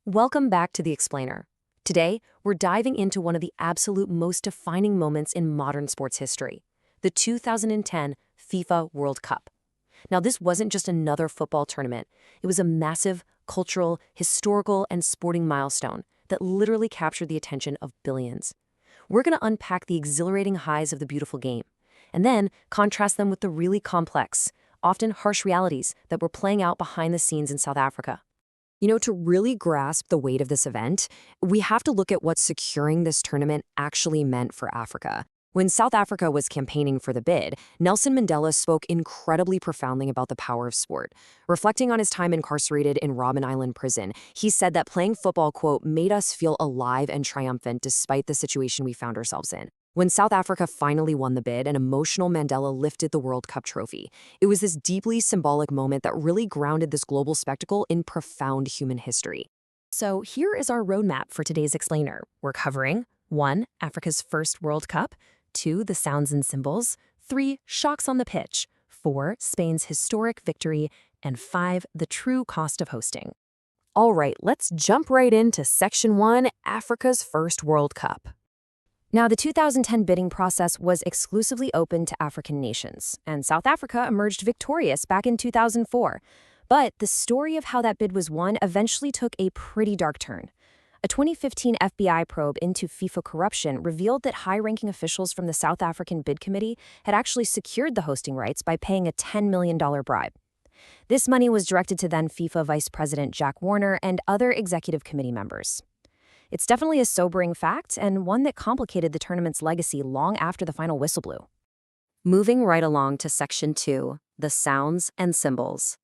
Welcome back to The Explainer. Today, we're diving into one of the absolute most defining moments in modern sports history, the 2010 FIFA World Cup. Now, this wasn't just another football tournament. It was a massive cultural, historical, and sporting milestone that literally captured the attention of billions. We're going to unpack the exhilarating highs of the beautiful game, and then contrast them with the really complex, often harsh realities that were playing out behind the scenes in South Africa. To really grasp the weight of this event, we have to look at what securing this tournament actually meant for Africa. When South Africa was campaigning for the bid, Nelson Mandela spoke incredibly profoundly about the power of sport. Reflecting on his time incarcerated in Robben Island prison, he said that playing football, quote, made us feel alive and triumphant despite the situation we found ourselves in. When South Africa finally won the bid, an emotional Mandela lifted the World Cup trophy. It was this deeply symbolic moment that really grounded this global spectacle in profound human history. So here is our roadmap for today's Explainer. We're covering 1. Africa's first World Cup, 2. The sounds and symbols, 3. Shocks on the pitch, 4. Spain's historic victory, and 5. The true cost of hosting. All right, let's jump right into Section 1, Africa's first World Cup. Now, the 2010 bidding process was exclusively open to African nations, and South Africa emerged victorious back in 2004. But the story of how that bid was won eventually took a pretty dark turn. A 2015 FBI probe into FIFA corruption revealed that high-ranking officials from the South African Bid Committee had actually secured the hosting rights by paying a $10 million bribe. This money was directed to then FIFA Vice President Jack Warner and other executive committee members. It's definitely a sobering fact, and one that complicated the tournament's legacy long after the final whistle blew. Moving right along to Section 2, the sounds and symbols.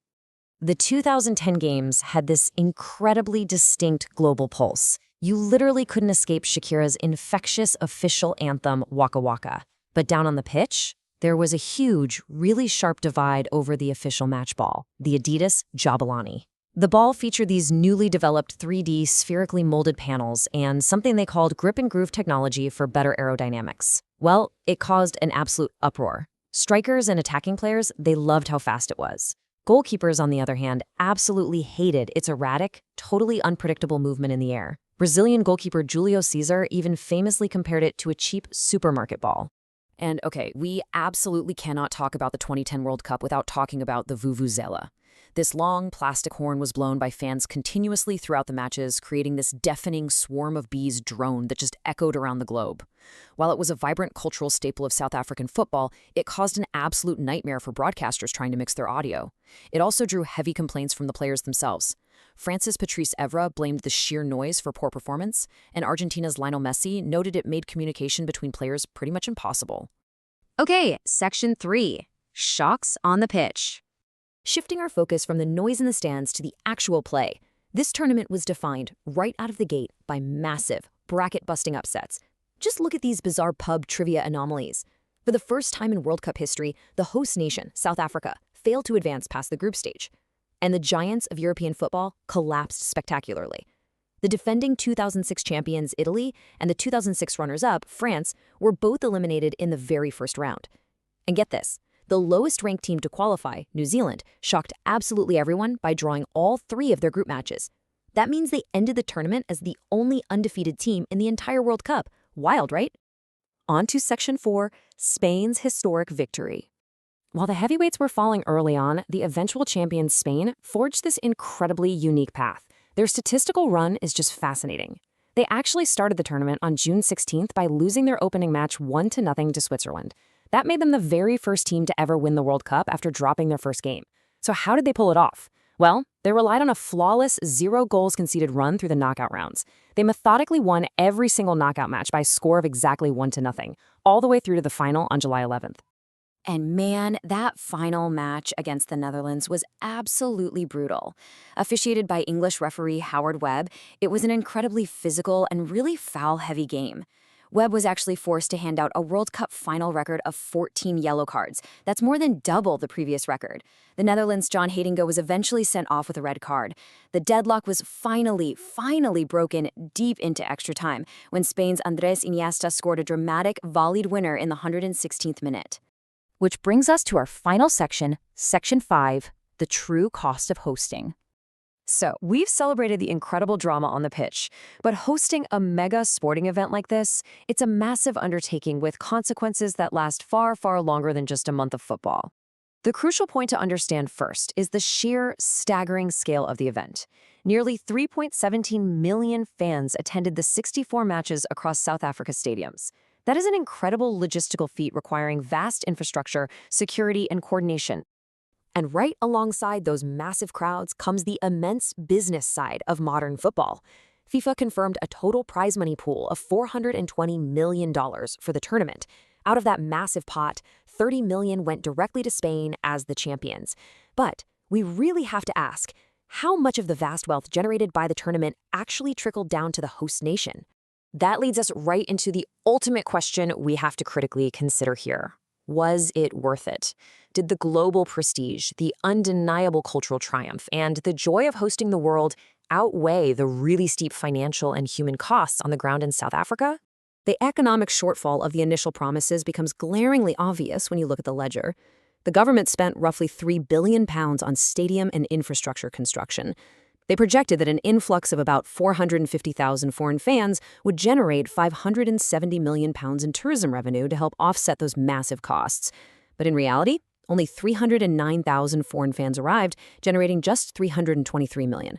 The 2010 games had this incredibly distinct global pulse. You literally couldn't escape Shakira's infectious official anthem, Waka Waka. But down on the pitch, there was a huge, really sharp divide over the official match ball, the Adidas Jabulani. The ball featured these newly developed 3D spherically molded panels and something they called grip and groove technology for better aerodynamics. Well, it caused an absolute uproar. Strikers and attacking players, they loved how fast it was. Goalkeepers, on the other hand, absolutely hated its erratic, totally unpredictable movement in the air. Brazilian goalkeeper Julio Cesar even famously compared it to a cheap supermarket ball. And okay, we absolutely cannot talk about the 2010 World Cup without talking about the vuvuzela. This long plastic horn was blown by fans continuously throughout the matches, creating this deafening swarm of bees drone that just echoed around the globe. While it was a vibrant cultural staple of South African football, it caused an absolute nightmare for broadcasters trying to mix their audio. It also drew heavy complaints from the players themselves. Francis Patrice Evra blamed the sheer noise for poor performance, and Argentina's Lionel Messi noted it made communication between players pretty much impossible. Okay, Section 3. Shocks on the pitch. Shifting our focus from the noise in the stands to the actual play, this tournament was defined right out of the gate by massive, bracket-busting upsets. Just look at these bizarre pub trivia anomalies. For the first time in World Cup history, the host nation, South Africa, failed to advance past the group stage. And the giants of European football collapsed spectacularly. The defending 2006 champions, Italy, and the 2006 runners-up, France, were both eliminated in the very first round. And get this. The lowest-ranked team to qualify, New Zealand, shocked absolutely everyone by drawing all 3 of their group matches. That means they ended the tournament as the only undefeated team in the entire World Cup. Wild, right? On to Section 4, Spain's historic victory. While the heavyweights were falling early on, the eventual champions Spain forged this incredibly unique path. Their statistical run is just fascinating. They actually started the tournament on June 16th by losing their opening match 1-0 to Switzerland. That made them the very first team to ever win the World Cup after dropping their first game. So how did they pull it off? Well, they relied on a flawless 0 goals conceded run through the knockout rounds. They methodically won every single knockout match by a score of exactly 1-0, all the way through to the final on July 11th. And man, that final match against the Netherlands was absolutely brutal. Officiated by English referee Howard Webb, it was an incredibly physical and really foul-heavy game. Webb was actually forced to hand out a World Cup final record of 14 yellow cards. That's more than double the previous record. The Netherlands' John Haydinga was eventually sent off with a red card. The deadlock was finally broken deep into extra time when Spain's Andrés Iniesta scored a dramatic volleyed winner in the 116th minute. Which brings us to our final section, Section 5, the true cost of hosting. So, we've celebrated the incredible drama on the pitch, but hosting a mega sporting event like this, it's a massive undertaking with consequences that last far, far longer than just a month of football. The crucial point to understand first is the sheer, staggering scale of the event. Nearly 3.17 million fans attended the 64 matches across South Africa's stadiums. That is an incredible logistical feat requiring vast infrastructure, security, and coordination. And right alongside those massive crowds comes the immense business side of modern football. FIFA confirmed a total prize money pool of $420 million for the tournament. Out of that massive pot, $30 million went directly to Spain as the champions. But we really have to ask, how much of the vast wealth generated by the tournament actually trickled down to the host nation? That leads us right into the ultimate question we have to critically consider here. Was it worth it? Did the global prestige, the undeniable cultural triumph, and the joy of hosting the world outweigh the really steep financial and human costs on the ground in South Africa? The economic shortfall of the initial promises becomes glaringly obvious when you look at the ledger. The government spent roughly £3 billion on stadium and infrastructure construction. They projected that an influx of about 450,000 foreign fans would generate £570 million in tourism revenue to help offset those massive costs. But in reality, only 309,000 foreign fans arrived, generating just $323 million.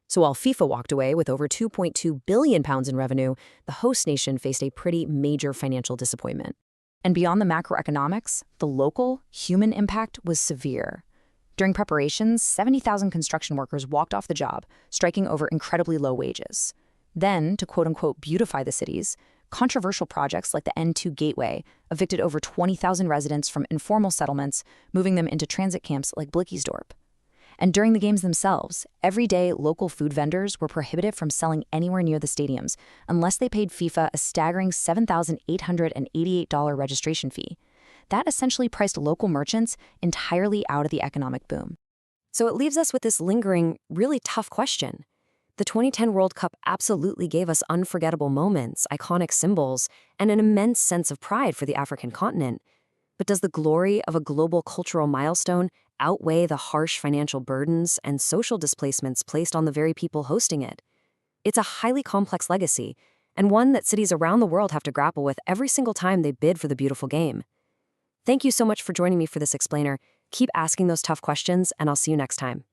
So while FIFA walked away with over £2.2 billion in revenue, the host nation faced a pretty major financial disappointment. And beyond the macroeconomics, the local, human impact was severe. During preparations, 70,000 construction workers walked off the job, striking over incredibly low wages. Then, to quote-unquote beautify the cities, controversial projects like the N2 Gateway evicted over 20,000 residents from informal settlements, moving them into transit camps like Blikkiesdorp. And during the games themselves, everyday local food vendors were prohibited from selling anywhere near the stadiums unless they paid FIFA a staggering $7,888 registration fee. That essentially priced local merchants entirely out of the economic boom. So it leaves us with this lingering, really tough question. The 2010 World Cup absolutely gave us unforgettable moments, iconic symbols, and an immense sense of pride for the African continent. But does the glory of a global cultural milestone outweigh the harsh financial burdens and social displacements placed on the very people hosting it? It's a highly complex legacy, and one that cities around the world have to grapple with every single time they bid for the beautiful game. Thank you so much for joining me for this explainer. Keep asking those tough questions, and I'll see you next time.